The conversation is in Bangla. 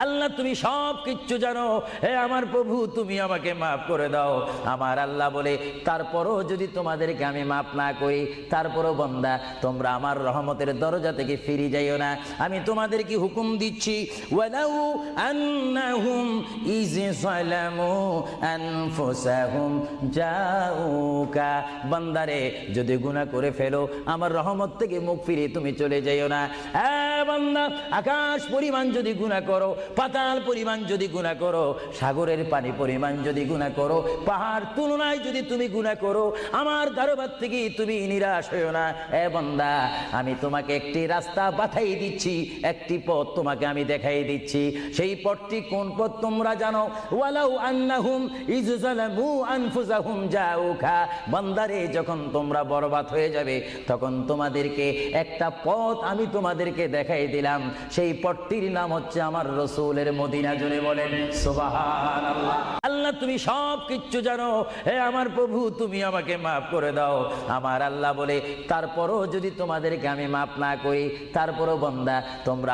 আল্লাহ তুমি সব কিচ্ছু জানো, হে আমার প্রভু তুমি আমাকে মাফ করে দাও। আমার আল্লাহ বলে, তারপরও যদি তোমাদেরকে আমি মাফ না করি, তারপরও বান্দা তোমরা আমার রহমতের দরজা থেকে ফিরে যাইও না। আমি তোমাদেরকে হুকুম দিচ্ছি, ওয়ালাউ আন্নাহুম ইয যালামু আনফুসাহুম জাউকা, বান্দারে যদি গুনাহ করে ফেলো আমার রহমত থেকে মুখ ফিরে তুমি চলে যাইও না। বান্দা, আকাশ পরিমাণ যদি গুনাহ করো, পাতাল পরিমাণ যদি গুনাহ করো, সাগরের পানি পরিমাণ যদি গুনাহ করো, পাহাড় তুলনায় যদি তুমি গুনাহ করো, আমার দরবার থেকে তুমি নিরাশ হইও না। বান্দা, আমি তোমাকে একটি রাস্তা পাঠাই দিচ্ছি, একটি পথ তোমাকে আমি দেখাই দিচ্ছি। সেই পথটি কোন পথ তোমরা জানো? ওয়ালাউ আন্নাহুম ইয যালামু আনফুসাহুম জাউকা, বান্দারে যখন তোমরা বরবাদ হয়ে যাবে তখন তোমাদেরকে একটা পথ আমি তোমাদেরকে দেখাই দিলাম। সেই পথটির নাম হচ্ছে আমার রাসূলের মদিনা। জোরে বলেন সুবহানাল্লাহ। আল্লাহ তুমি সব কিচ্ছু জানো, হে আমার প্রভু তুমি আমাকে মাফ করে দাও। আমার আল্লাহ বলে, তারপরও যদি তোমাদেরকে আমি মাফ না করি, তারপরও বান্দা তোমরা